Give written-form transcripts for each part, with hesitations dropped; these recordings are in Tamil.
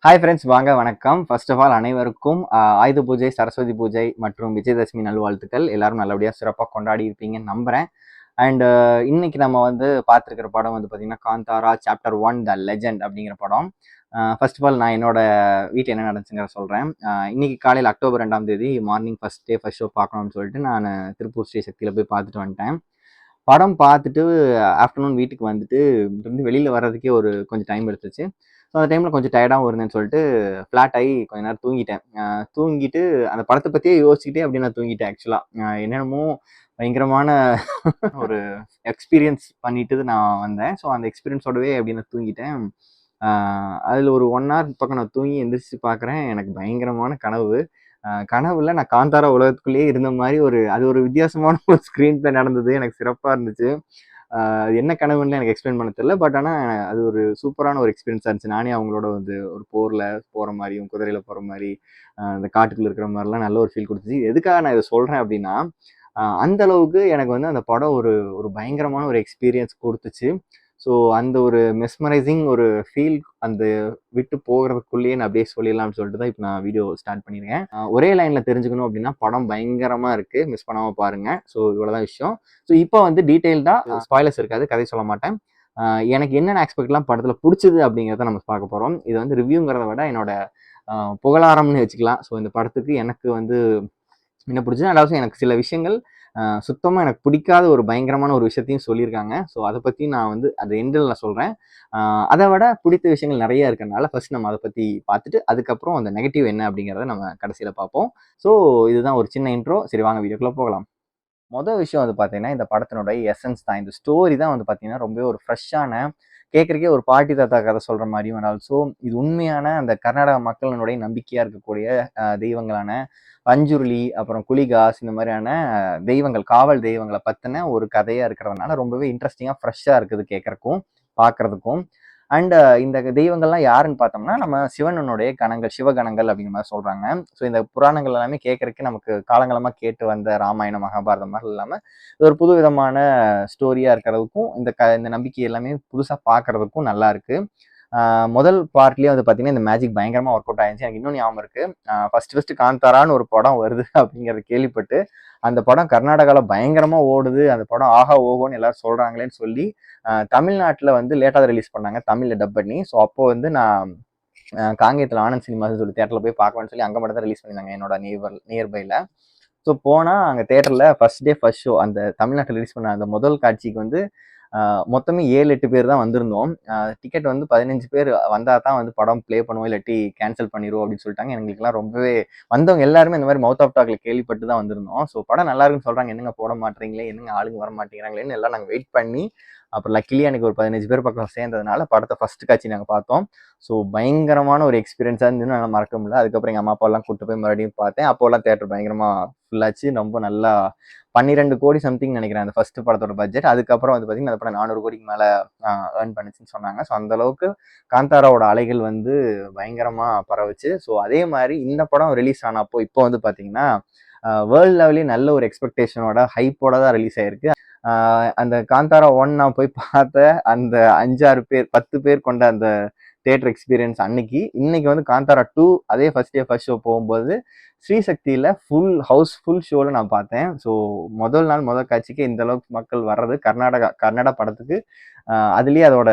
ஹாய் ஃப்ரெண்ட்ஸ், வாங்க வணக்கம். ஃபர்ஸ்ட் ஆஃப் ஆல் அனைவருக்கும் ஆயுத பூஜை, சரஸ்வதி பூஜை மற்றும் விஜயதசமி நல்வாழ்த்துக்கள். எல்லாரும் நல்லபடியாக சிறப்பாக கொண்டாடி இருப்பீங்கன்னு நம்புகிறேன். அண்ட் இன்னைக்கு நம்ம வந்து பார்த்துருக்கிற படம் வந்து பார்த்தீங்கன்னா காந்தாரா சாப்டர் 1 த லெஜெண்ட் அப்படிங்கிற படம். ஃபர்ஸ்ட் ஆஃப் ஆல் நான் என்னோட வீட்டில் என்ன நடந்துச்சுங்கிற சொல்கிறேன். இன்னைக்கு காலையில் அக்டோபர் 2ஆம் தேதி மார்னிங் ஃபர்ஸ்ட் ஷோ பார்க்கணும்னு சொல்லிட்டு நான் திருப்பூர் ஸ்ரீ சக்தியில் போய் பார்த்துட்டு வந்துட்டேன். படம் பார்த்துட்டு ஆஃப்டர்நூன் வீட்டுக்கு வந்துட்டு இருந்து வெளியில் வர்றதுக்கே கொஞ்சம் டைம் எடுத்துச்சு. ஸோ அந்த டைமில் கொஞ்சம் டயர்டாகவும் இருந்தேன்னு சொல்லிட்டு ஃப்ளாட் ஆகி கொஞ்ச நேரம் தூங்கிட்டேன். தூங்கிட்டு அந்த படத்தை பற்றியே யோசிச்சுக்கிட்டே அப்படியே நான் தூங்கிட்டேன். ஆக்சுவலாக என்னென்னமோ பயங்கரமான ஒரு எக்ஸ்பீரியன்ஸ் பண்ணிட்டு நான் வந்தேன். ஸோ அந்த எக்ஸ்பீரியன்ஸோடவே அப்படின்னு தூங்கிட்டேன். அதில் ஒரு 1 hour பக்கம் நான் தூங்கி எந்திரிச்சு பார்க்குறேன். எனக்கு பயங்கரமான கனவு. கனவுல நான் காந்தாரா உலகத்துக்குள்ளேயே இருந்த மாதிரி அது ஒரு வித்தியாசமான ஒரு ஸ்க்ரீன் பிளே நடந்தது. எனக்கு சிறப்பாக இருந்துச்சு. அது என்ன கனவுன்னு எனக்கு எக்ஸ்பிளைன் பண்ண தெரியல. பட் ஆனால் அது ஒரு சூப்பரான ஒரு எக்ஸ்பீரியன்ஸாக இருந்துச்சு. நானே அவங்களோட வந்து ஒரு போரில் போகிற மாதிரியும், குதிரையில் போகிற மாதிரி, அந்த காட்டுக்குள்ள இருக்கிற மாதிரிலாம் நல்ல ஒரு ஃபீல் கொடுத்துச்சு. எதுக்காக நான் இதை சொல்கிறேன் அப்படின்னா, அந்த அளவுக்கு எனக்கு வந்து அந்த படம் ஒரு ஒரு பயங்கரமான ஒரு எக்ஸ்பீரியன்ஸ் கொடுத்துச்சு. ஸோ அந்த ஒரு மெஸ்மரைசிங் ஒரு ஃபீல் அந்த விட்டு போகிறதுக்குள்ளேயே நான் அப்படியே சொல்லிடலாம்னு சொல்லிட்டு தான் இப்போ நான் வீடியோ ஸ்டார்ட் பண்ணியிருக்கேன். ஒரே லைனில் தெரிஞ்சுக்கணும் அப்படின்னா படம் பயங்கரமாக இருக்குது, மிஸ் பண்ணாமல் பாருங்கள். ஸோ இவ்வளோதான் விஷயம். ஸோ இப்போ வந்து டீட்டெயில்டாக ஸ்பாய்லர்ஸ் இருக்காது, கதை சொல்ல மாட்டேன். எனக்கு என்னென்ன ஆஸ்பெக்ட்லாம் படத்தில் பிடிச்சது அப்படிங்கிறத நம்ம பார்க்க போகிறோம். இது வந்து ரிவ்யூங்கிறத விட என்னோட புகழாரம்னு வச்சுக்கலாம். ஸோ இந்த படத்துக்கு எனக்கு வந்து என்ன பிடிச்சது, அதாவது எனக்கு சில விஷயங்கள் சுத்தமாக எனக்கு பிடிக்காத ஒரு பயங்கரமான ஒரு விஷயத்தையும் சொல்லியிருக்காங்க. ஸோ அதை பற்றி நான் வந்து அது எண்டில் நான் சொல்கிறேன். அதை விட பிடித்த விஷயங்கள் நிறைய இருக்கிறனால ஃபர்ஸ்ட் நம்ம அதை பற்றி பார்த்துட்டு அதுக்கப்புறம் அந்த நெகட்டிவ் என்ன அப்படிங்கிறத நம்ம கடைசியில் பார்ப்போம். ஸோ இதுதான் ஒரு சின்ன இன்ட்ரோ. சரி, வாங்க வீடியோக்குள்ளே போகலாம். மொதல் விஷயம் வந்து பார்த்தீங்கன்னா, இந்த படத்தினுடைய எசன்ஸ் தான். இந்த ஸ்டோரி தான் வந்து பார்த்தீங்கன்னா ரொம்பவே ஒரு ஃப்ரெஷ்ஷான, கேட்குறக்கே ஒரு பாட்டி தாத்தா கதை சொல்கிற மாதிரியும், அண்ட் ஆல்சோ இது உண்மையான அந்த கர்நாடக மக்களினுடைய நம்பிக்கையாக இருக்கக்கூடிய தெய்வங்களான பஞ்சுருளி, அப்புறம் குளிகாஸ், இந்த மாதிரியான தெய்வங்கள், காவல் தெய்வங்களை பற்றின ஒரு கதையாக இருக்கிறதுனால ரொம்பவே இன்ட்ரெஸ்டிங்காக ஃப்ரெஷ்ஷாக இருக்குது கேட்குறக்கும், பார்க்குறதுக்கும். அண்ட் இந்த தெய்வங்கள்லாம் யாருன்னு பார்த்தோம்னா, நம்ம சிவனுடைய கணங்கள், சிவகணங்கள் அப்படிங்கிற மாதிரி சொல்கிறாங்க. ஸோ இந்த புராணங்கள் எல்லாமே கேட்குறக்கு நமக்கு காலங்காலமாக கேட்டு வந்த ராமாயணம், மகாபாரதம் மாதிரி இல்லாமல் இது ஒரு புது விதமான ஸ்டோரியாக இருக்கிறதுக்கும், இந்த நம்பிக்கை எல்லாமே புதுசாக பார்க்குறதுக்கும் நல்லா இருக்குது. முதல் பார்ட்லேயே வந்து பார்த்தீங்கன்னா இந்த மேஜிக் பயங்கரமாக ஒர்க் அவுட் ஆயிருந்துச்சு. எனக்கு இன்னும் ஞாபகம் இருக்குது. ஃபர்ஸ்ட் காந்தாரான்னு ஒரு படம் வருது அப்படிங்கிறத கேள்விப்பட்டு, அந்த படம் கர்நாடகாவில் பயங்கரமாக ஓடுது, அந்த படம் ஆஹா ஓஹோன்னு எல்லாரும் சொல்கிறாங்களேன்னு சொல்லி தமிழ்நாட்டில் வந்து லேட்டாக தான் ரிலீஸ் பண்ணாங்க, தமிழில் டப் பண்ணி. ஸோ அப்போ வந்து நான் காங்கேயத்தில் ஆனந்த் சினிமாஸ்ன்னு சொல்லி தேட்டரில் போய் பார்க்கலான்னு சொல்லி அங்கே மட்டும் தான் ரிலீஸ் பண்ணியிருந்தாங்க என்னோட நியர்பையில். ஸோ போனால் அங்கே தேட்டரில் ஃபர்ஸ்ட் ஷோ அந்த தமிழ்நாட்டில் ரிலீஸ் பண்ண அந்த முதல் காட்சிக்கு வந்து மொத்தமே 7-8 பேர் தான் வந்திருந்தோம். டிக்கெட் வந்து 15 பேர் வந்தால் தான் வந்து படம் ப்ளே பண்ணுவோம், இல்லாட்டி கேன்சல் பண்ணிடுவோம் அப்படின்னு சொல்லிட்டாங்க. எங்களுக்குலாம் ரொம்பவே வந்தவங்க எல்லாருமே இந்த மாதிரி மவுத் ஆஃப் டாக்ல கேள்விப்பட்டு தான் வந்திருந்தோம். ஸோ படம் நல்லா இருக்குன்னு சொல்கிறாங்க, என்னங்க போட மாட்டேறீங்களே, என்னங்க ஆளுங்க வர மாட்டேங்கிறாங்களேன்னு எல்லாம் நாங்கள் வெயிட் பண்ணி, அப்புறம் லக்கிலி எனக்கு ஒரு 15 பேர் பக்கம் சேர்ந்ததுனால படத்தை ஃபர்ஸ்ட் காட்சி நாங்கள் பார்த்தோம். ஸோ பயங்கரமான ஒரு எக்ஸ்பீரியன்ஸாக இருந்துன்னு நான் மறக்க முடியல. அதுக்கப்புறம் எங்கள் அம்மா அப்பாலாம் கூப்பிட்டு போய் மறுபடியும் பார்த்தேன். அப்போல்லாம் தேட்டர் பயங்கரமாக ஃபுல்லாச்சு. ரொம்ப நல்லா 12 கோடி சம்திங் நினைக்கிறேன் அந்த ஃபர்ஸ்ட் படத்தோட பட்ஜெட். அதுக்கப்புறம் வந்து பார்த்தீங்கன்னா அந்த படம் 400 கோடிக்கு மேலே ஏர்ன் பண்ணுச்சுன்னு சொன்னாங்க. ஸோ அந்த அளவுக்கு காந்தாராவோட அலைகள் வந்து பயங்கரமாக பரவுச்சு. ஸோ அதே மாதிரி இந்த படம் ரிலீஸ் ஆனப்போ இப்போ வந்து பார்த்தீங்கன்னா வேர்ல்டு லெவலே நல்ல ஒரு எக்ஸ்பெக்டேஷனோட ஹைப்போட தான் ரிலீஸ் ஆயிருக்கு. அந்த காந்தாரா 1 நான் போய் பார்த்த அந்த 5-6 பேர் 10 பேர் கொண்ட அந்த தியேட்டர் எக்ஸ்பீரியன்ஸ் அன்னைக்கு, இன்னைக்கு வந்து காந்தாரா 2 அதே ஃபர்ஸ்ட் ஷோ போகும்போது ஸ்ரீசக்தியில் ஃபுல் ஷோவில் நான் பார்த்தேன். ஸோ முதல் நாள் முதல் காட்சிக்கு இந்த அளவுக்கு மக்கள் வர்றது கன்னட படத்துக்கு அதுலேயே அதோட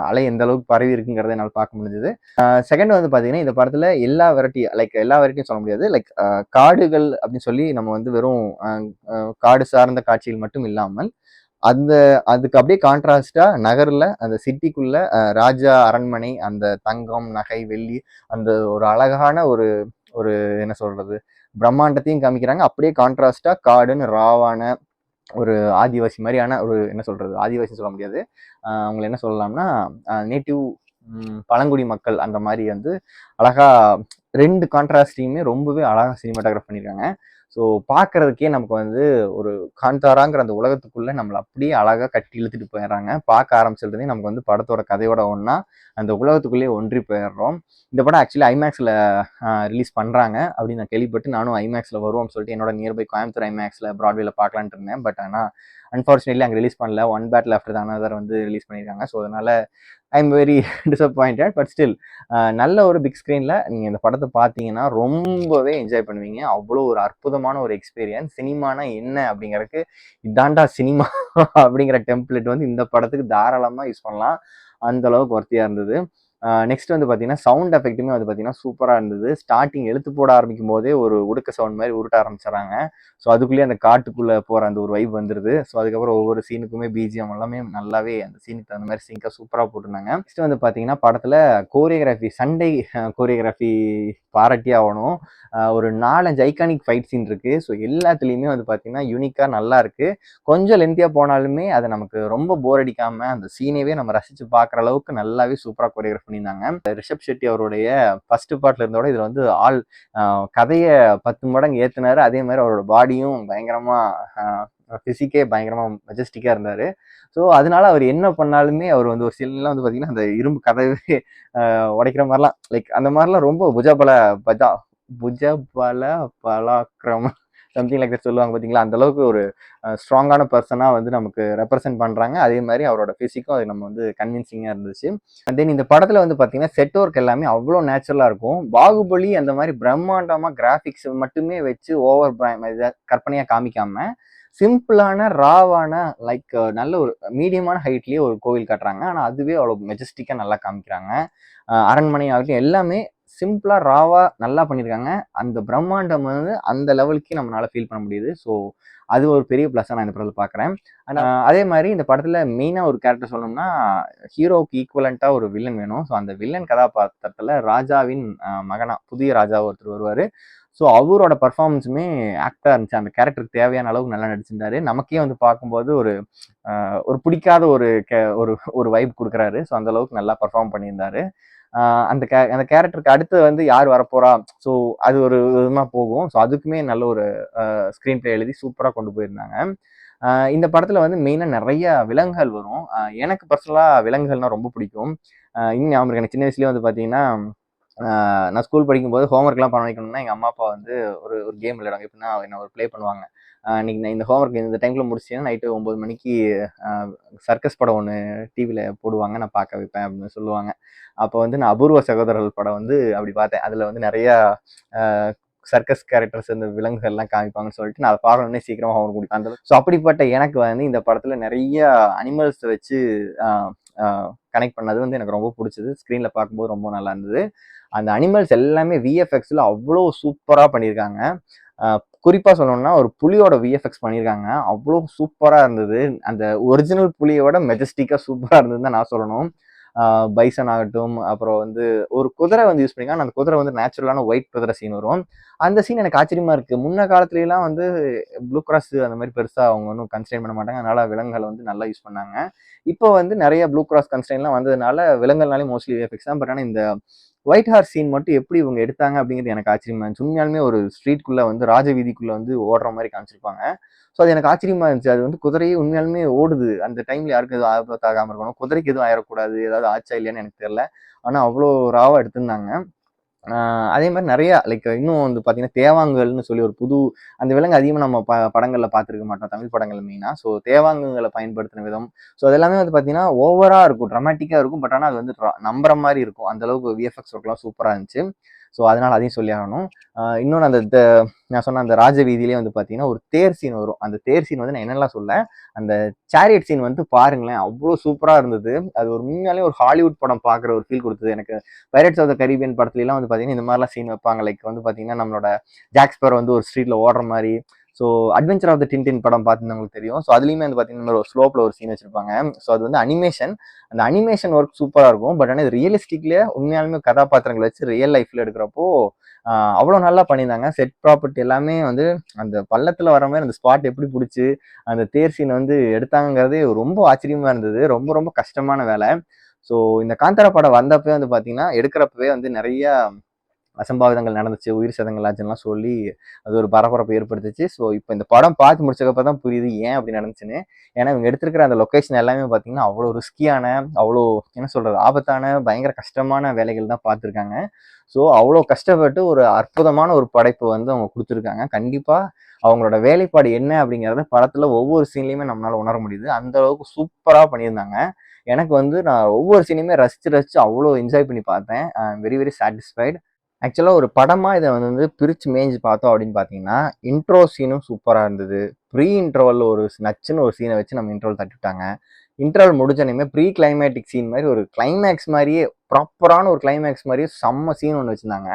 அலை எந்த அளவுக்கு பரவி இருக்குங்கிறத என்னால் பார்க்க முடிஞ்சது. செகண்ட் வந்து பார்த்தீங்கன்னா இந்த படத்தில் எல்லா வெரைட்டியும் சொல்ல முடியாது. காடுகள் அப்படின்னு சொல்லி நம்ம வந்து வெறும் காடு சார்ந்த காட்சிகள் மட்டும் இல்லாமல் அதுக்கு அப்படியே கான்ட்ராஸ்டா நகர்ல அந்த சிட்டிக்குள்ள ராஜா அரண்மனை, அந்த தங்கம், நகை, வெள்ளி, அந்த ஒரு அழகான ஒரு ஒரு என்ன சொல்றது பிரம்மாண்டத்தையும் காமிக்கிறாங்க. அப்படியே கான்ட்ராஸ்டா காடுன்னு ராவான ஒரு ஆதிவாசி மாதிரியான ஒரு என்ன சொல்றது, ஆதிவாசி சொல்ல முடியாது, அவங்களை என்ன சொல்லலாம்னா நேட்டிவ் பழங்குடி மக்கள் அந்த மாதிரி வந்து அழகா 2 கான்ட்ராஸ்டையுமே ரொம்பவே அழகா சினிமாட்டோகிராஃப் பண்ணியிருக்காங்க. ஸோ பார்க்கறதுக்கே நமக்கு வந்து ஒரு காந்தாராங்கிற அந்த உலகத்துக்குள்ள நம்மளை அப்படியே அழகா கட்டி இழுத்துட்டு போயிடுறாங்க. பார்க்க ஆரம்பிச்சிருந்தே நமக்கு வந்து படத்தோட கதையோட ஒன்றா அந்த உலகத்துக்குள்ளேயே ஒன்றி போயிடுறோம். இந்த படம் ஆக்சுவலி ஐமேக்ஸில் ரிலீஸ் பண்ணுறாங்க அப்படின்னு நான் கேள்விப்பட்டு நானும் ஐமேக்ஸில் வருவோம்னு சொல்லிட்டு என்னோட நியர்பை கோயம்புத்தூர் ஐமேக்ஸில் ப்ராட்வேல பார்க்கலான்ட்டு இருந்தேன். பட் ஆனால் அன்ஃபார்ச்சுனேட்லி அங்கே ரிலீஸ் பண்ணல. One battle after the another வந்து ரிலீஸ் பண்ணியிருக்காங்க. ஸோ அதனால் I am very disappointed. But still நல்ல ஒரு பிக் ஸ்க்ரீனில் நீங்கள் இந்த படத்தை பார்த்தீங்கன்னா ரொம்பவே என்ஜாய் பண்ணுவீங்க. அவ்வளோ ஒரு அற்புதமான ஒரு எக்ஸ்பீரியன்ஸ். சினிமானா என்ன அப்படிங்கிறதுக்கு இதாண்டா சினிமா அப்படிங்கிற டெம்ப்ளேட் வந்து இந்த படத்துக்கு தாராளமாக யூஸ் பண்ணலாம். அந்த அளவுக்கு ஒர்த்தியாக இருந்தது. நெக்ஸ்ட் வந்து பார்த்தீங்கன்னா சவுண்ட் எஃபெக்ட்டுமே வந்து பார்த்தீங்கன்னா சூப்பராக இருந்தது. ஸ்டார்டிங் எழுத்து போட ஆரம்பிக்கும் போதே ஒரு உடுக்க சவுண்ட் மாதிரி உருட்ட ஆரம்பிச்சிடறாங்க. ஸோ அதுக்குள்ளேயே அந்த காட்டுக்குள்ளே போகிற அந்த ஒரு வைப் வந்துடுது. ஸோ அதுக்கப்புறம் ஒவ்வொரு சீனுக்குமே பிஜிஎம் எல்லாமே நல்லாவே அந்த சீனுக்கு தகுந்த மாதிரி சிங்காக சூப்பராக போட்டிருந்தாங்க. நெக்ஸ்ட் வந்து பார்த்தீங்கன்னா படத்தில் கோரியோகிராஃபி, சண்டை கோரியோகிராஃபி பாராட்டி ஆகணும். ஒரு 4-5 ஐகானிக் ஃபைட் சீன் இருக்குது. ஸோ எல்லாத்துலேயுமே வந்து பார்த்தீங்கன்னா யூனிக்காக நல்லா இருக்குது. கொஞ்சம் லென்த்தியாக போனாலுமே அதை நமக்கு ரொம்ப போர் அடிக்காமல் அந்த சீனையே நம்ம ரசித்து பார்க்குற அளவுக்கு நல்லாவே சூப்பராக கோரியோகிராஃப் பண்ணியிருந்தாங்க. ரிஷப் ஷெட்டி அவருடைய ஃபர்ஸ்ட் பார்ட்ல இருந்தோட இதில் வந்து கதையை 10 மடங்கு ஏற்றினாரு. அதே மாதிரி அவரோட பாடியும் பயங்கரமாக ஃபிசிக்கே பயங்கரமாக மெஜஸ்டிக்காக இருந்தார். ஸோ அதனால அவர் என்ன பண்ணாலுமே அவர் வந்து ஒரு சிலலாம் வந்து பார்த்தீங்கன்னா அந்த இரும்பு கதவே உடைக்கிற மாதிரிலாம் லைக் அந்த மாதிரிலாம் ரொம்ப புஜபல பலாக்கிரம சம்திங் லைக் தட் சொல்லுவாங்க பார்த்தீங்களா. அந்த அளவுக்கு ஒரு ஸ்ட்ராங்கான பர்சனாக வந்து நமக்கு ரெப்ரசென்ட் பண்ணுறாங்க. அதே மாதிரி அவரோட ஃபிசிக்கும் அது நம்ம வந்து கன்வின்சிங்காக இருந்துச்சு. தென் இந்த படத்தில் வந்து பார்த்தீங்கன்னா செட் ஒர்க் எல்லாமே அவ்வளோ நேச்சுரலாக இருக்கும். பாகுபலி அந்த மாதிரி பிரம்மாண்டமாக கிராஃபிக்ஸ் மட்டுமே வச்சு ஓவர் கற்பனையாக காமிக்காம சிம்பிளான ராவான லைக் நல்ல ஒரு மீடியமான ஹைட்லேயே ஒரு கோவில் காட்டுறாங்க. ஆனால் அதுவே அவ்வளோ மெஜஸ்டிக்காக நல்லா காமிக்கிறாங்க. அரண்மனை ஆகட்டும் எல்லாமே சிம்பிளா ராவா நல்லா பண்ணியிருக்காங்க. அந்த பிரம்மாண்டம் வந்து அந்த லெவலுக்கு நம்மளால ஃபீல் பண்ண முடியுது. ஸோ அது ஒரு பெரிய ப்ளஸ்ஸாக நான் இந்த படத்தில் பார்க்குறேன். அதே மாதிரி இந்த படத்தில் மெயினாக ஒரு கேரக்டர் சொல்லணும்னா ஹீரோவுக்கு ஈக்குவலண்ட்டாக ஒரு வில்லன் வேணும். ஸோ அந்த வில்லன் கதாபாத்திரத்தில் ராஜாவின் மகனா புதிய ராஜா ஒருத்தர் வருவார். ஸோ அவரோட பர்ஃபார்மன்ஸுமே ஆக்டாக இருந்துச்சு. அந்த கேரக்டருக்கு தேவையான அளவுக்கு நல்லா நடிச்சிருந்தாரு. நமக்கே வந்து பார்க்கும்போது ஒரு பிடிக்காத ஒரு வைப் கொடுக்குறாரு. ஸோ அந்த அளவுக்கு நல்லா பர்ஃபார்ம் பண்ணியிருந்தாரு. அந்த கேரக்டருக்கு அடுத்து வந்து யார் வரப்போறா, ஸோ அது ஒரு விதமாக போகும். ஸோ அதுக்குமே நல்ல ஒரு ஸ்க்ரீன் பிளே எழுதி சூப்பராக கொண்டு போயிருந்தாங்க. இந்த படத்தில் வந்து மெயினாக நிறைய விலங்குகள் வரும். எனக்கு பர்சனலாக விலங்குகள்னால் ரொம்ப பிடிக்கும். இன்னும் ஞாபகம் எனக்கு சின்ன வயசுலேயே வந்து பார்த்தீங்கன்னா நான் ஸ்கூல் படிக்கும்போது ஹோம்ஒர்க்லாம் பண்ண வைக்கணும்னா எங்கள் அம்மா அப்பா வந்து ஒரு கேம் விளையாடுவாங்க. எப்படின்னா என்ன ஒரு ப்ளே பண்ணுவாங்க. இன்னைக்கு நான் இந்த ஹோம்ஒர்க் இந்த டைமில் முடிச்சிட்டேன்னா நைட்டு 9 மணிக்கு சர்க்கஸ் படம் ஒன்று டிவியில் போடுவாங்க, நான் பார்க்க வைப்பேன் அப்படின்னு சொல்லுவாங்க. அப்போ வந்து நான் அபூர்வ சகோதரர்கள் படம் வந்து அப்படி பார்த்தேன். அதில் வந்து நிறையா சர்க்கஸ் கேரக்டர்ஸ் இந்த விலங்குகள்லாம் காமிப்பாங்கன்னு சொல்லிட்டு நான் அதை பார்க்கணுன்னே சீக்கிரமாக ஹோம்ஒர்க் முடிப்பேன். அந்த ஸோ அப்படிப்பட்ட எனக்கு வந்து இந்த படத்தில் நிறைய அனிமல்ஸை வச்சு கனெக்ட் பண்ணது வந்து எனக்கு ரொம்ப பிடிச்சது. ஸ்க்ரீனில் பார்க்கும்போது ரொம்ப நல்லா இருந்தது. அந்த அனிமல்ஸ் எல்லாமே விஎஃப்எக்ஸில் அவ்வளோ சூப்பராக பண்ணியிருக்காங்க. குறிப்பாக சொல்லணும்னா ஒரு புலியோட விஎஃப்எக்ஸ் பண்ணியிருக்காங்க. அவ்வளோ சூப்பராக இருந்தது. அந்த ஒரிஜினல் புலியோட மெஜஸ்டிக்காக சூப்பராக இருந்ததுன்னு தான் நான் சொல்லணும். பைசன் ஆகட்டும், அப்புறம் வந்து ஒரு குதிரை வந்து யூஸ் பண்ணியிருக்காங்க. அந்த குதிரை வந்து நேச்சுரலான ஒயிட் குதிரை சீன் வரும். அந்த சீன் எனக்கு ஆச்சரியமா இருக்குது. முன்ன காலத்துலலாம் வந்து ப்ளூ கிராஸ் அந்த மாதிரி பெருசாக அவங்க ஒன்றும் கன்ஸ்ட்ரெயின் பண்ண மாட்டாங்க. அதனால் விலங்குகளை வந்து நல்லா யூஸ் பண்ணாங்க. இப்போ வந்து நிறைய ப்ளூ கிராஸ் கன்ஸ்ட்ரெயின்லாம் வந்ததுனால விலங்குகள்னாலே மோஸ்ட்லி விஎஃப்எக்ஸ் தான். பட் ஆனால் இந்த ஒயிட் ஹார்ஸ் சீன் மட்டும் எப்படி இவங்க எடுத்தாங்க அப்படிங்கிறது எனக்கு ஆச்சரியமா இருந்துச்சு. உண்மையாலுமே ஒரு ஸ்ட்ரீட்குள்ளே வந்து ராஜ வீதிக்குள்ளே வந்து ஓடுற மாதிரி காமிச்சிருப்பாங்க. ஸோ அது எனக்கு ஆச்சரியமா இருந்துச்சு. அது வந்து குதிரையே உண்மையாலுமே ஓடுது. அந்த டைமில் யாருக்கும் எதுவும் ஆபத்தாகாமல் இருக்கணும், குதிரைக்கு எதுவும் ஆயிடக்கூடாது, ஏதாவது ஆச்சா இல்லையான்னு எனக்கு தெரியல. ஆனால் அவ்வளோ ராவாக எடுத்திருந்தாங்க. அதே மாதிரி நிறையா லைக் இன்னும் வந்து பார்த்தீங்கன்னா தேவாங்கல்னு சொல்லி ஒரு புது அந்த விலங்கு அதிகமாக நம்ம படங்களில் பார்த்துருக்க மாட்டோம், தமிழ் படங்கள் மெயினாக. ஸோ தேவாங்கங்களை பயன்படுத்தின விதம், ஸோ அது எல்லாமே வந்து பார்த்தீங்கன்னா ஓவராக இருக்கும், ட்ரமாட்டிக்காக இருக்கும். பட் ஆனால் அது வந்து நம்புற மாதிரி இருக்கும். அந்தளவுக்கு விஎஃப்எக்ஸ் ஒர்க்லாம் சூப்பராக இருந்துச்சு. ஸோ அதனால் அதையும் சொல்லி ஆகணும். இன்னொன்று அந்த நான் சொன்ன அந்த ராஜ வீதியிலே வந்து பார்த்தீங்கன்னா ஒரு தேர் சீன் வரும். அந்த தேர் சீன் வந்து நான் என்னெல்லாம் சொல்ல, அந்த சேரியட் சீன் வந்து பாருங்களேன், அவ்வளோ சூப்பராக இருந்தது. அது ஒரு உண்மையாலே ஒரு ஹாலிவுட் படம் பார்க்குற ஒரு ஃபீல் கொடுத்தது எனக்கு. பைரட்ஸ் ஆஃப் த கரீபியன் படத்துலலாம் வந்து பார்த்தீங்கன்னா இந்த மாதிரிலாம் சீன் வைப்பாங்க. லைக் வந்து பார்த்தீங்கன்னா நம்மளோட ஜாக் ஸ்பேரோ வந்து ஒரு ஸ்ட்ரீட்டில் ஓடுற மாதிரி. So adventure of the Tintin படம் பார்த்துருந்தவங்களுக்கு தெரியும். ஸோ அதுலேயுமே வந்து பார்த்தீங்கன்னா ஒரு ஸ்லோப்பில் ஒரு சீன் வச்சிருப்பாங்க. ஸோ அது வந்து அனிமேஷன். அந்த அனிமேஷன் ஒர்க் சூப்பராக இருக்கும். பட் ஆனால் இது ரியலிஸ்டிக்லேயே உண்மையாலுமே கதாபாத்திரங்களை வச்சு ரியல் லைஃப்பில் எடுக்கிறப்போ அவ்வளோ நல்லா பண்ணியிருந்தாங்க. செட் ப்ராப்பர்ட்டி எல்லாமே வந்து அந்த பள்ளத்தில் வர மாதிரி அந்த ஸ்பாட் எப்படி பிடிச்சி அந்த தேர் சீன் வந்து எடுத்தாங்கிறதே ரொம்ப ஆச்சரியமாக இருந்தது. ரொம்ப ரொம்ப கஷ்டமான வேலை. ஸோ இந்த காந்தாரா படம் வந்தப்பவே வந்து பார்த்தீங்கன்னா எடுக்கிறப்பவே வந்து நிறைய அசம்பாவிதங்கள் நடந்துச்சு, உயிர் சேதங்கள் ஆச்சுலாம் சொல்லி அது ஒரு பரபரப்பு ஏற்படுத்துச்சு. ஸோ இப்போ இந்த படம் பார்த்து முடிச்சக்கப்போ தான் புரியுது ஏன் அப்படி நடந்துச்சுன்னு. ஏன்னா இவங்க எடுத்திருக்கிற அந்த லொக்கேஷன் எல்லாமே பார்த்தீங்கன்னா அவ்வளோ ரிஸ்கியான, அவ்வளோ என்ன சொல்கிறது, ஆபத்தான, பயங்கர கஷ்டமான வேலைகள் தான் பார்த்துருக்காங்க. ஸோ அவ்வளோ கஷ்டப்பட்டு ஒரு அற்புதமான ஒரு படைப்பு வந்து அவங்க கொடுத்துருக்காங்க. கண்டிப்பாக அவங்களோட வேலைப்பாடு என்ன அப்படிங்கிறத படத்தில் ஒவ்வொரு சீன்லையுமே நம்மளால் உணர முடியுது. அந்த அளவுக்கு சூப்பராக பண்ணியிருந்தாங்க. எனக்கு வந்து நான் ஒவ்வொரு சீனையுமே ரசிச்சு அவ்வளோ என்ஜாய் பண்ணி பார்த்தேன். Very very satisfied. ஆக்சுவலாக ஒரு படமாக இதை வந்து பிரித்து மேய்ஞ்சு பார்த்தோம் அப்படின்னு பார்த்தீங்கன்னா, இன்ட்ரோ சீனும் சூப்பராக இருந்தது. ப்ரீ இன்ட்ரோவலில் ஒரு நச்சுன்னு ஒரு சீனை வச்சு நம்ம இன்ட்ரோல் தட்டிவிட்டாங்க. இன்டர்வல் முடிஞ்சோனையுமே ப்ரீ கிளைமேட்டிக் சீன் மாதிரி ஒரு கிளைமேக்ஸ் மாதிரியே ப்ராப்பரான ஒரு கிளைமேக்ஸ் மாதிரியே செம்ம சீன் ஒன்று வச்சுருந்தாங்க.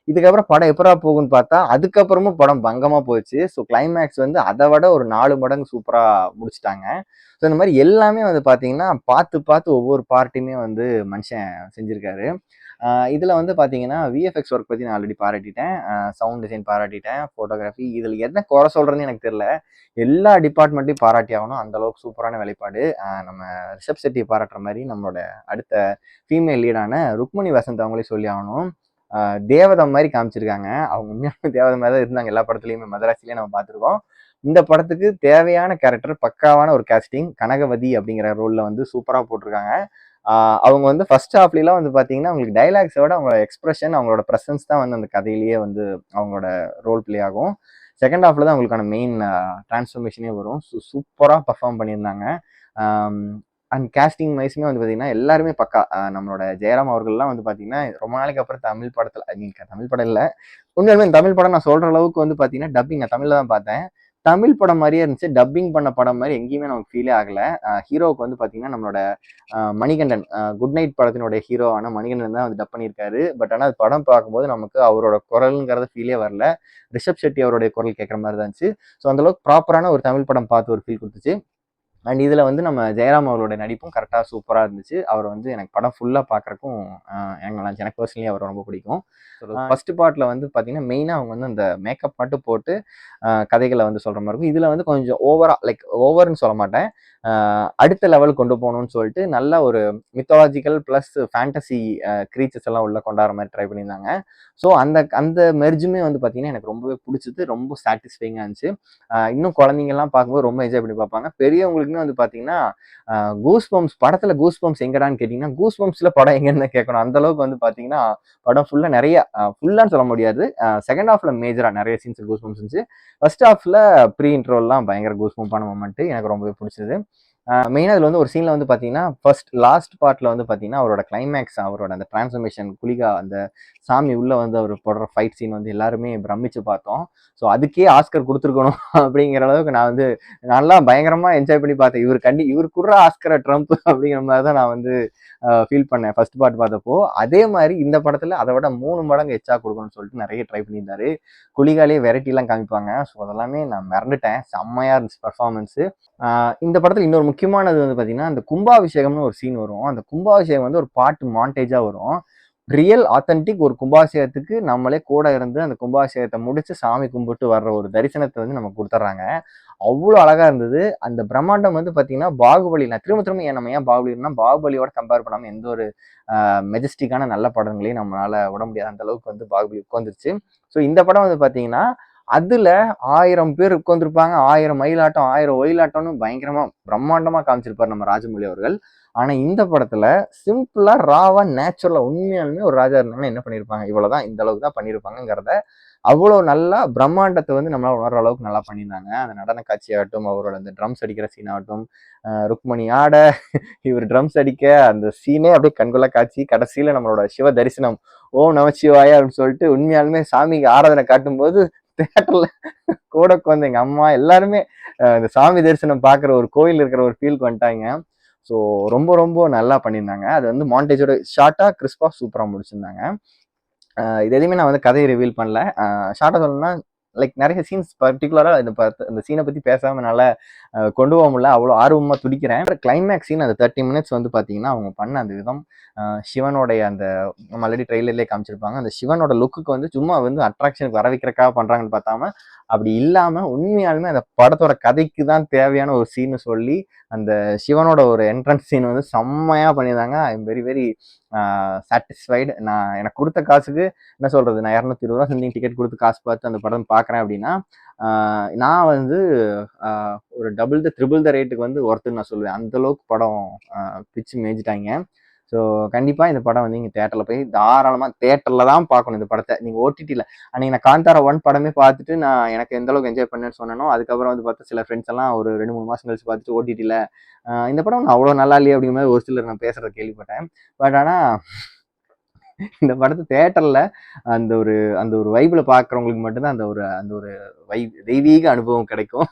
இதுக்கப்புறம் படம் எப்படா போகும்னு பார்த்தா அதுக்கப்புறமும் படம் பங்கமாக போச்சு. ஸோ கிளைமேக்ஸ் வந்து அதை விட ஒரு 4 மடங்கு சூப்பராக முடிச்சுட்டாங்க. ஸோ இந்த மாதிரி எல்லாமே வந்து பார்த்தீங்கன்னா பார்த்து ஒவ்வொரு பார்ட்டையுமே வந்து மனுஷன் செஞ்சுருக்காரு. இதில் வந்து பார்த்தீங்கன்னா விஎஃப்எக்ஸ் ஒர்க் பற்றி நான் ஆல்ரெடி பாராட்டிட்டேன். சவுண்ட் டிசைன் பாராட்டிட்டேன். ஃபோட்டோகிராஃபி இதில் என்ன குறை சொல்கிறேன்னு எனக்கு தெரியல. எல்லா டிபார்ட்மெண்ட்டையும் பாராட்டி ஆகணும். அந்த அளவுக்கு சூப்பரான வேலைப்பாடு. நம்ம ரிஷப் செட்டியை பாராட்டுற மாதிரி நம்மளோட அடுத்த ஃபீமேல் லீடான ருக்மணி வசந்த் அவங்களே சொல்லி ஆகணும். தேவதை மாதிரி காமிச்சிருக்காங்க. அவங்க உண்மையான தேவதை மாதிரி தான் இருந்தாங்க எல்லா படத்துலையுமே. மதராசிலேயே நம்ம பார்த்துருக்கோம். இந்த படத்துக்கு தேவையான கேரக்டர், பக்காவான ஒரு கேஸ்டிங். கனகவதி அப்படிங்கிற ரோலில் வந்து சூப்பராக போட்டிருக்காங்க. அவங்க வந்து ஃபர்ஸ்ட் ஹாஃப்லாம் வந்து பார்த்தீங்கன்னா அவங்களுக்கு டைலாக்ஸை விட அவங்களோட எக்ஸ்பிரஷன், அவங்களோட ப்ரெசன்ஸ் தான் வந்து அந்த கதையிலேயே வந்து அவங்களோட ரோல் பிளே ஆகும். செகண்ட் ஹாஃப்ல தான் அவங்களுக்கான மெயின் டிரான்ஸ்ஃபர்மேஷனே வரும். சூப்பராக பர்ஃபார்ம் பண்ணியிருந்தாங்க. அண்ட் கேஸ்டிங் வைஸுமே வந்து பார்த்தீங்கன்னா எல்லாருமே பக்கா. நம்மளோட ஜெயராம் அவர்கள்லாம் வந்து பார்த்தீங்கன்னா ரொம்ப நாளைக்கு அப்புறம் தமிழ் படத்தில், ஐ மீன் தமிழ் படம் இல்லை, உண்மையாலுமே தமிழ் படம் நான் சொல்கிற அளவுக்கு வந்து பார்த்தீங்கன்னா டப்பிங் நான் தமிழில் தான் பார்த்தேன். தமிழ் படம் மாதிரியே இருந்துச்சு. டப்பிங் பண்ண படம் மாதிரி எங்கேயுமே நமக்கு ஃபீலே ஆகலை. ஹீரோவுக்கு வந்து பார்த்தீங்கன்னா நம்மளோட மணிகண்டன், குட் நைட் படத்தினுடைய ஹீரோவான மணிகண்டன் தான் வந்து டப் பண்ணியிருக்காரு. பட் ஆனால் அது படம் பார்க்கும்போது நமக்கு அவரோட குரலுங்கிறத ஃபீலே வரல. ரிஷப் செட்டி அவருடைய குரல் கேட்குற மாதிரி தான் இருந்துச்சு. ஸோ அந்தளவுக்கு ப்ராப்பரான ஒரு தமிழ் படம் பார்த்து ஒரு ஃபீல் கொடுத்துச்சு. அண்ட் இதில் வந்து நம்ம ஜெயராம் அவரோட நடிப்பும் கரெக்டாக சூப்பராக இருந்துச்சு. அவர் வந்து எனக்கு படம் ஃபுல்லாக பார்க்குறக்கும் எனக்கு பர்சனலி அவர் ரொம்ப பிடிக்கும். ஃபர்ஸ்ட் பார்ட்டில் வந்து பார்த்தீங்கன்னா மெயினாக அவங்க வந்து அந்த மேக்கப் மட்டும் போட்டு கதைகளை வந்து சொல்கிற மாதிரி இருக்கும். இதில் வந்து கொஞ்சம் ஓவர்னு சொல்ல மாட்டேன், அடுத்த லெவல் கொண்டு போகணும்னு சொல்லிட்டு நல்ல ஒரு மித்தாலஜிக்கல் ப்ளஸ் ஃபேண்டசி க்ரீச்சர்ஸ் எல்லாம் உள்ள கொண்டாடுற மாதிரி ட்ரை பண்ணியிருந்தாங்க. ஸோ அந்த அந்த மெர்ஜுமே வந்து பார்த்தீங்கன்னா எனக்கு ரொம்பவே பிடிச்சது. ரொம்ப சாட்டிஸ்ஃபைங்காக இருந்துச்சு. இன்னும் குழந்தைங்கலாம் பார்க்கும்போது ரொம்ப என்ஜாய் பண்ணி பார்ப்பாங்க. பெரியவங்களுக்குமே வந்து பார்த்தீங்கன்னா கூஸ் பம்ப்ஸ் படத்தில் கூஸ் பம்ப்ஸ் எங்கடான்னு கேட்டிங்கன்னா கூஸ் பம்ப்ஸில் படம் எங்கன்னு தான் கேட்கணும். அந்தளவுக்கு வந்து பார்த்தீங்கன்னா படம் ஃபுல்லாக நிறைய ஃபுல்லான்னு சொல்ல முடியாது, செகண்ட் ஹாஃப்ல மேஜராக நிறைய சீன்ஸ் கூஸ் பம்ப்ஸ் இருந்துச்சு. ஃபர்ஸ்ட் ஹாஃப்ல ப்ரீ இன்ட்ரோலாம் பயங்கர கூஸ் பம்பான மொமெண்ட் எனக்கு ரொம்பவே பிடிச்சது. மெயினாக அதில் வந்து ஒரு சீனில் வந்து பார்த்தீங்கன்னா லாஸ்ட் பார்ட்டில் வந்து பார்த்தீங்கன்னா அவரோட கிளைமேக்ஸ், அவரோட அந்த டிரான்ஸ்ஃபர்மேஷன், குளிகா அந்த சாமி உள்ளே வந்து அவர் போடுற ஃபைட் சீன் வந்து எல்லாருமே பிரமிச்சு பார்த்தோம். ஸோ அதுக்கே ஆஸ்கர் கொடுத்துருக்கணும் அப்படிங்கிற அளவுக்கு நான் வந்து நல்லா பயங்கரமாக என்ஜாய் பண்ணி பார்த்தேன். இவர் குடுற ஆஸ்கரை ட்ரம்ப் அப்படிங்கிற மாதிரி தான் நான் வந்து ஃபீல் பண்ணேன் ஃபர்ஸ்ட் பார்ட் பார்த்தப்போ. அதே மாதிரி இந்த படத்தில் அதை விட 3 மடங்கு எச்சா கொடுக்கணும்னு சொல்லிட்டு நிறைய ட்ரை பண்ணியிருந்தாரு. குளிகாலே வெரைட்டிலாம் காமிப்பாங்க. ஸோ அதெல்லாமே நான் மறந்துட்டேன். செம்மையாக இருந்துச்சு பர்ஃபார்மன்ஸு. இந்த படத்தில் இன்னொரு முக்கியமானது வந்து பார்த்தீங்கன்னா அந்த கும்பாபிஷேகம்னு ஒரு சீன் வரும். அந்த கும்பாபிஷேகம் வந்து ஒரு பாட்டு மாண்டேஜாக வரும். ரியல் ஆத்தென்டிக் ஒரு கும்பாபிஷேகத்துக்கு நம்மளே கூட இருந்து அந்த கும்பாபிஷேகத்தை முடிச்சு சாமி கும்பிட்டு வர்ற ஒரு தரிசனத்தை வந்து நமக்கு கொடுத்துட்றாங்க. அவ்வளோ அழகா இருந்தது. அந்த பிரம்மாண்டம் வந்து பார்த்தீங்கன்னா பாகுபலி, நான் திரும்ப நம்ம ஏன் பாகுபலினா பாகுபலியோட கம்பேர் பண்ணாமல் எந்த ஒரு மெஜஸ்டிக்கான நல்ல படங்களையும் நம்மளால விட முடியாது. அந்த அளவுக்கு வந்து பாகுபலி உட்காந்துருச்சு. ஸோ இந்த படம் வந்து பார்த்தீங்கன்னா அதுல 1000 பேர் உட்காந்துருப்பாங்க, 1000 மயிலாட்டம் 1000 ஒயிலாட்டம்னு பயங்கரமா பிரம்மாண்டமா காமிச்சிருப்பாரு நம்ம ராஜமௌழி அவர்கள். ஆனா இந்த படத்துல சிம்பிளா ராவா நேச்சுரலா உண்மையாலுமே ஒரு ராஜா இருந்தாங்கன்னா என்ன பண்ணிருப்பாங்க, இவ்வளவுதான் இந்த அளவுக்கு தான் பண்ணிருப்பாங்கிறத அவ்வளவு நல்லா பிரம்மாண்டத்தை வந்து நம்மளால உணர்ற அளவுக்கு நல்லா பண்ணியிருந்தாங்க. அந்த நடன காட்சி ஆகட்டும், அவரோட அந்த ட்ரம்ஸ் அடிக்கிற சீன் ஆகட்டும், ருக்மணி ஆட இவர் ட்ரம்ஸ் அடிக்க அந்த சீனே அப்படியே கண்கொள்ளா காட்சி. கடைசியில நம்மளோட சிவ தரிசனம் ஓம் நமச்சிவாயா அப்படின்னு சொல்லிட்டு உண்மையாலுமே சாமிக்கு ஆராதனை காட்டும் போது தியேட்டர்ல கூட உட்காந்து எங்க அம்மா எல்லாருமே இந்த சாமி தரிசனம் பார்க்குற ஒரு கோயில் இருக்கிற ஒரு ஃபீலுக்கு வந்துட்டாங்க. ஸோ ரொம்ப ரொம்ப நல்லா பண்ணியிருந்தாங்க. அது வந்து மாண்டேஜோட ஷார்ட்டாக கிறிஸ்பாக சூப்பராக முடிச்சிருந்தாங்க. இது எதையுமே நான் வந்து கதையை ரிவீல் பண்ணல. ஷார்ட்டாக சொல்லணும்னா லைக் நிறைய சீன்ஸ் பர்டிகுலராக இந்த சீனை பற்றி பேசாமல் என்னால் கொண்டு போக முடியல. அவ்வளோ ஆர்வமாக துடிக்கிறேன். கிளைமேக்ஸ் சீன் அந்த 30 மினிட்ஸ் வந்து பார்த்தீங்கன்னா அவங்க பண்ண அந்த விதம், சிவனுடைய அந்த நம்ம ஆல்ரெடி ட்ரெய்லர்லேயே காமிச்சிருப்பாங்க, அந்த சிவனோட லுக்குக்கு வந்து சும்மா வந்து அட்ராக்ஷனுக்கு வர வைக்கிறக்காக பண்ணுறாங்கன்னு பார்த்தாம அப்படி இல்லாமல் உண்மையாலுமே அந்த படத்தோட கதைக்கு தான் தேவையான ஒரு சீனு சொல்லி அந்த சிவனோட ஒரு என்ட்ரன்ஸ் சீன் வந்து செம்மையாக பண்ணியிருந்தாங்க. I am very very satisfied. நான் எனக்கு கொடுத்த காசுக்கு என்ன சொல்கிறது, நான் 220 ரூபா சம்திங் டிக்கெட் கொடுத்து காசு பார்த்து அந்த படம் பார்க்குறேன் அப்படின்னா நான் வந்து ஒரு டபுள் த ட்ரிபிள் த ரேட்டுக்கு வந்து ஒர்த்துன்னு நான் சொல்லுவேன். அந்தளவுக்கு படம் பிச்சு மேய்ஞ்சிட்டாங்க. ஸோ கண்டிப்பாக இந்த படம் வந்து நீங்கள் தேட்டரில் போய் தாராளமாக தேட்டரில் தான் பார்க்கணும் இந்த படத்தை. நீங்கள் ஓடிடியில் அன்றைக்கி நான் காந்தாரா 1 படமே பார்த்துட்டு நான் எனக்கு எந்த அளவுக்கு என்ஜாய் பண்ணேன்னு சொன்னேனோ, அதுக்கப்புறம் வந்து பார்த்தா சில ஃப்ரெண்ட்ஸ் எல்லாம் ஒரு 2-3 மாதம் கழிச்சு பார்த்துட்டு ஓடிடியில் இந்த படம் அவ்வளோ நல்லா இல்லையே அப்படிங்கிற மாதிரி ஒரு சிலர் நான் பேசுகிறத கேள்விப்பட்டேன். பட் ஆனால் இந்த படத்தை தேட்டரில் அந்த ஒரு அந்த ஒரு வைபில் பார்க்குறவங்களுக்கு மட்டும்தான் அந்த ஒரு தெய்வீக அனுபவம் கிடைக்கும்.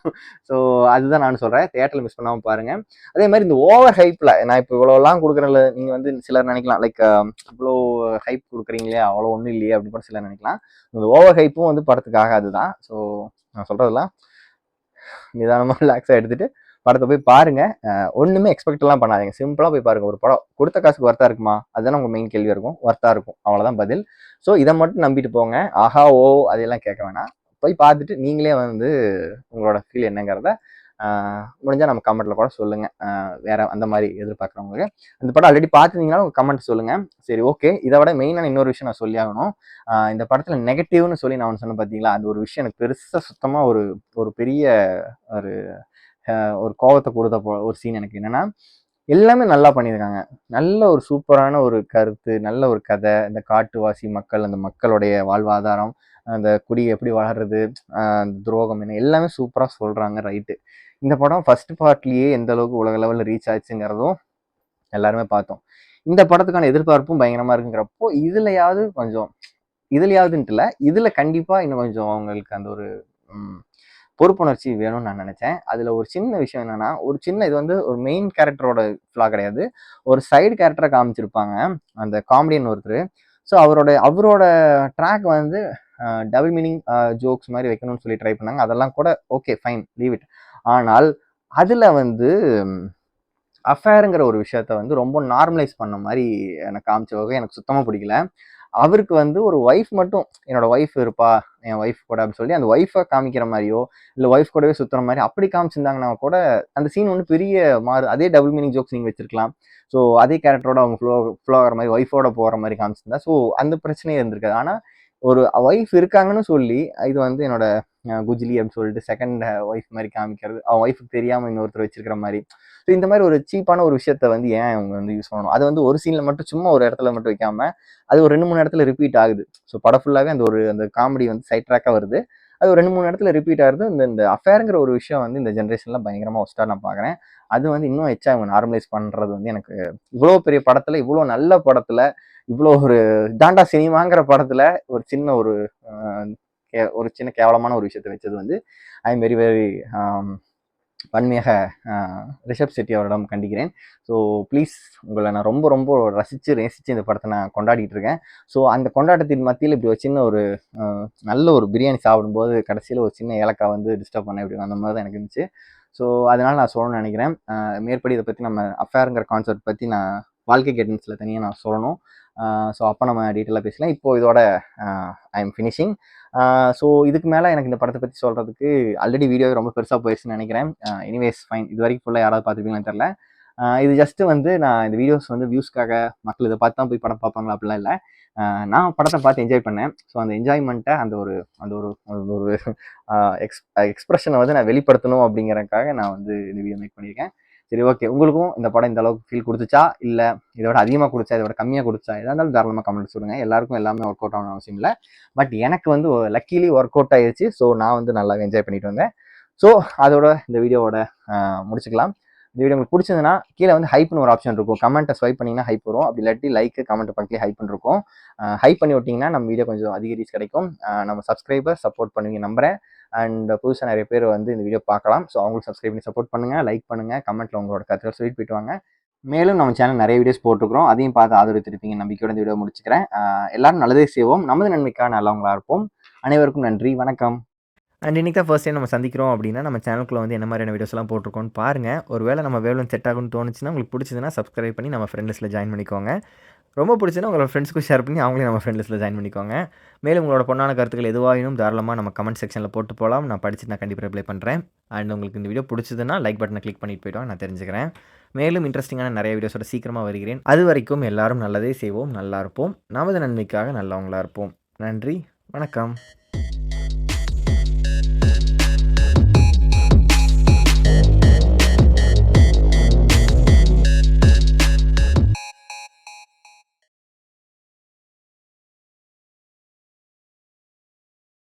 ஸோ அதுதான் நான் சொல்கிறேன், தேட்டரில் மிஸ் பண்ணாமல் பாருங்கள். அதே மாதிரி இந்த ஓவர் ஹைப்பில் நான் இப்போ இவ்வளோலாம் கொடுக்குறேன்ல, நீங்கள் வந்து சிலர் நினைக்கலாம் லைக் இவ்வளோ ஹைப் கொடுக்குறீங்களே அவ்வளோ ஒன்றும் இல்லையே அப்படின்னு கூட சிலர் நினைக்கலாம். இந்த ஓவர் ஹைப்பும் வந்து படத்துக்காக அதுதான். ஸோ நான் சொல்கிறதெல்லாம் நிதானமாக ரிலாக்ஸாக எடுத்துகிட்டு படத்தை போய் பாருங்க. ஒன்றுமே எக்ஸ்பெக்ட்லாம் பண்ணாதீங்க, சிம்பிளாக போய் பாருங்க. ஒரு படம் கொடுத்த காசுக்கு ஒர்த்தா இருக்குமா, அதுதான் உங்கள் மெயின் கேள்வியாக இருக்கும். ஒர்த்தா இருக்கும், அவ்வளோதான் பதில். ஸோ இதை மட்டும் நம்பிட்டு போங்க. ஆஹா ஓ அதெல்லாம் கேட்க வேணாம். போய் பார்த்துட்டு நீங்களே வந்து உங்களோட ஃபீல் என்னங்கிறத முடிஞ்சால் நம்ம கமெண்ட்டில் கூட சொல்லுங்கள். வேறு அந்த மாதிரி எதிர்பார்க்குறவங்களுக்கு இந்த படம் ஆல்ரெடி பார்த்துருந்தீங்கன்னா உங்கள் கமெண்ட் சொல்லுங்கள். சரி ஓகே, இதை விட மெயினான இன்னொரு விஷயம் நான் சொல்லி ஆகணும். இந்த படத்தில் நெகட்டிவ்னு சொல்லி நான் ஒன்று சொன்னேன் பார்த்தீங்களா, அந்த ஒரு விஷயம் எனக்கு பெருசாக சுத்தமாக ஒரு பெரிய ஒரு கோவத்தை கொடுத்த ஒரு சீன் எனக்கு என்னன்னா, எல்லாமே நல்லா பண்ணியிருக்காங்க. நல்ல ஒரு சூப்பரான ஒரு கருத்து, நல்ல ஒரு கதை, இந்த காட்டுவாசி மக்கள், அந்த மக்களுடைய வாழ்வாதாரம், அந்த குடி எப்படி வளர்றது, அந்த துரோகம் என்ன, எல்லாமே சூப்பராக சொல்கிறாங்க. ரைட்டு. இந்த படம் ஃபர்ஸ்ட் பார்ட்லேயே எந்த அளவுக்கு உலக லெவலில் ரீச் ஆச்சுங்கிறதும் எல்லாருமே பார்த்தோம். இந்த படத்துக்கான எதிர்பார்ப்பும் பயங்கரமாக இருக்குங்கிறப்போ இதுலையாவதுன்ட்டு இல்லை, இதில் கண்டிப்பாக இன்னும் கொஞ்சம் அவங்களுக்கு அந்த ஒரு பொறுப்புணர்ச்சி வேணும்னு நான் நினைச்சேன். அதுல ஒரு சின்ன விஷயம் என்னன்னா, இது வந்து ஒரு மெயின் கேரக்டரோட ஃப்ளா கிடையாது, ஒரு சைடு கேரக்டரை காமிச்சிருப்பாங்க அந்த காமெடியன் ஒருத்தர். ஸோ அவரோட ட்ராக் வந்து டபுள் மீனிங் ஜோக்ஸ் மாதிரி வைக்கணும்னு சொல்லி ட்ரை பண்ணாங்க. அதெல்லாம் கூட ஓகே ஃபைன், லீவ் இட். ஆனால் அதுல வந்து அஃபேருங்கிற ஒரு விஷயத்த வந்து ரொம்ப நார்மலைஸ் பண்ண மாதிரி எனக்கு காமிச்ச வகை எனக்கு சுத்தமாக பிடிக்கல. அவருக்கு வந்து ஒரு ஒய்ஃப் மட்டும், என்னோட ஒய்ஃப் இருப்பா, என் ஒய்ஃப் கூட அப்படின்னு சொல்லி அந்த ஒய்ஃபை காமிக்கிற மாதிரியோ இல்லை ஒய்ஃப் கூடவே சுற்றுற மாதிரி அப்படி காமிச்சிருந்தாங்கன்னா கூட அந்த சீன் ஒன்று பெரிய அதே டபுள் மீனிங் ஜோக்ஸ் நீங்கள் வச்சிருக்கலாம். ஸோ அதே கேரக்டரோட அவங்க ஃப்ளோ ஆகிற மாதிரி ஒய்ஃபோட போகிற மாதிரி காமிச்சிருந்தா ஸோ அந்த பிரச்சனையே இருந்திருக்காது. ஆனால் ஒரு ஒய்ஃப் இருக்காங்கன்னு சொல்லி இது வந்து என்னோட குஜ்லி அப்படின்னு சொல்லிட்டு செகண்ட் ஒய்ஃப் மாதிரி காமிக்கிறது, அவன் ஒய்ஃபுக்கு தெரியாமல் இன்னொருத்தர் வச்சிருக்கிற மாதிரி. ஸோ இந்த மாதிரி ஒரு சீப்பான ஒரு விஷயத்த வந்து ஏன் அவங்க வந்து யூஸ் பண்ணணும்? அது வந்து ஒரு சீனில் மட்டும் சும்மா ஒரு இடத்துல மட்டும் வைக்காம அது ஒரு 2-3 இடத்துல ரிப்பீட் ஆகுது. ஸோ படம் ஃபுல்லாகவே அந்த காமெடி வந்து சைட் ட்ராக்காக வருது. அது ஒரு 2-3 இடத்துல ரிப்பீட் ஆகுது. இந்த அஃபேருங்கிற ஒரு விஷயம் வந்து இந்த ஜென்ரேஷனில் பயங்கரமாக ஒஸ்ட்டாக நான் பார்க்குறேன். அது வந்து இன்னும் எச்சா அவங்க நார்மலைஸ் பண்ணுறது வந்து எனக்கு இவ்வளோ பெரிய படத்தில், இவ்வளோ நல்ல படத்தில், இவ்வளோ ஒரு தாண்டா சினிமாங்கிற படத்தில் ஒரு சின்ன ஒரு சின்ன கேவலமான ஒரு விஷயத்தை வச்சது வந்து ஐ எம் வெரி வெரி வன்மையாக ரிஷப் செட்டி அவரிடம் கண்டிக்கிறேன். ஸோ ப்ளீஸ் உங்களை நான் ரொம்ப ரொம்ப ரசித்து இந்த படத்தை நான் கொண்டாடிட்டு இருக்கேன். ஸோ அந்த கொண்டாட்டத்தின் மத்தியில் இப்படி ஒரு சின்ன ஒரு நல்ல ஒரு பிரியாணி சாப்பிடும்போது கடைசியில் ஒரு சின்ன ஏலக்காய் வந்து டிஸ்டர்ப் பண்ண இப்படி அந்த மாதிரி தான் எனக்கு இருந்துச்சு. ஸோ அதனால் நான் சொல்லணும்னு நினைக்கிறேன். மேற்படி இதை பற்றி நம்ம அஃபேருங்கிற கான்செப்ட் பற்றி நான் வாழ்க்கை கேட்டன்ஸில் தனியாக நான் சொல்லணும். ஸோ அப்போ நம்ம டீட்டெயிலாக பேசலாம். இப்போது இதோட ஐ எம் ஃபினிஷிங். ஸோ இதுக்கு மேலே எனக்கு இந்த படத்தை பற்றி சொல்கிறதுக்கு ஆல்ரெடி வீடியோ ரொம்ப பெருசாக போயிடுச்சுன்னு நினைக்கிறேன். எனிவேஸ் ஃபைன், இது வரைக்கும் ஃபுல்லாக யாராவது பார்த்துருப்பீங்கன்னு தெரில. இது ஜஸ்ட்டு வந்து நான் இந்த வீடியோஸ் வந்து வியூஸ்க்காக மக்கள் இதை பார்த்து தான் போய் படம் பார்ப்பாங்களா அப்படிலாம் இல்லை. நான் படத்தை பார்த்து என்ஜாய் பண்ணேன். ஸோ அந்த என்ஜாய்மெண்ட்டை அந்த ஒரு எக்ஸ்பிரஷனை வந்து நான் வெளிப்படுத்தணும் அப்படிங்கிறதுக்காக நான் வந்து இந்த வீடியோ மேக் பண்ணியிருக்கேன். சரி ஓகே, உங்களுக்கும் இந்த படம் இந்த அளவுக்கு ஃபீல் கொடுத்துச்சா, இல்லை இதோட அதிகமாக கொடுத்தா, இதோட கம்மியாக கொடுத்தா, எதாக இருந்தாலும் தாராளமாக கமெண்ட் சொல்லுங்கள். எல்லாருக்கும் எல்லாமே ஒர்க் அவுட் ஆகணும் அவசியம் இல்லை. பட் எனக்கு வந்து லக்கிலி ஒர்க் அவுட் ஆயிடுச்சு. ஸோ நான் வந்து நல்லா என்ஜாய் பண்ணிட்டு வந்தேன். ஸோ அதோட இந்த வீடியோவோட முடிச்சுக்கலாம். இந்த வீடியோ உங்களுக்கு பிடிச்சதுன்னா கீழே வந்து ஹைப்னு ஒரு ஆப்ஷன் இருக்கும். கமெண்ட்டை ஸ்வைப் பண்ணிங்கன்னா ஹைப் வரும். அப்படி இல்லாட்டி லைக் கமெண்ட் பக்கத்துலேயே ஹைப்னு இருக்கும். ஹைப் பண்ணி விட்டிங்கன்னா நம்ம வீடியோ கொஞ்சம் அதிக ரீச் கிடைக்கும். நம்ம சப்ஸ்கிரைபர் சப்போர்ட் பண்ணுவீங்க நம்புகிறேன். அண்ட் புதுசாக நிறைய பேர் வந்து இந்த வீடியோ பார்க்கலாம். ஸோ அவங்களுக்கு சப்ஸ்கிரைப் பண்ணி சப்போர்ட் பண்ணுங்கள், லைக் பண்ணுங்கள், கமெண்ட்டில் உங்களோட கருத்துக்கள் சொல்லிட்டு போயிட்டு வாங்க. மேலும் நம்ம சேனல் நிறைய வீடியோஸ் போட்டுருக்கிறோம், அதையும் பார்த்து ஆதரவு திருப்பீங்க நம்பிக்கையோட இந்த வீடியோ முடிச்சுக்கிறேன். எல்லாரும் நல்லதே செய்வோம், நமது நன்மைக்காக நல்லவங்களா இருப்போம். அனைவருக்கும் நன்றி, வணக்கம். அண்ட் இன்றைக்கி தான் ஃபர்ஸ்ட் டைம் நம்ம சந்திக்கிறோம் அப்படின்னா நம்ம சேனலுக்குள்ள வந்து என்ன மாதிரியான வீடியோஸ்லாம் போட்டிருக்கோன்னு பாருங்கள். ஒருவேளை நம்ம வேவலன் செட் ஆகும்னு தோணுச்சுன்னா உங்களுக்கு பிடிச்சதுன்னா சப்ஸ்கிரைப் பண்ணி நம்ம ஃப்ரெண்ட் லிஸ்ட்டில் ஜாயின் பண்ணிக்கோங்க. ரொம்ப பிடிச்சதுன்னா உங்களோட ஃப்ரெண்ட்ஸ்க்கும் ஷேர் பண்ணி அவங்களையும் நம்ம ஃப்ரெண்ட் லிஸ்ட்டில் ஜாயின் பண்ணிக்கோங்க. மேலும் உங்களோட பொண்ணான கருத்துக்கள் எதுவாகினும் தாராளமாக நம்ம கமெண்ட் செக்ஷனில் போட்டு போகலாம். நான் படிச்சுட்டு நான் கண்டிப்பாக ரிப்ளை பண்ணுறேன். அண்ட் உங்களுக்கு இந்த வீடியோ பிடிச்சதுன்னா லைக் பட்டனை கிளிக் பண்ணிட்டு போய்ட்டு நான் தெரிஞ்சுக்கிறேன். மேலும் இன்ட்ரெஸ்டிங்கான நிறைய வீடியோஸோட சீக்கிரமாக வருகிறேன். அது வரைக்கும் எல்லாரும் நல்லதே செய்வோம், நல்லா இருப்போம், நமது நன்மைக்காக நல்லவங்களா இருப்போம். நன்றி, வணக்கம்.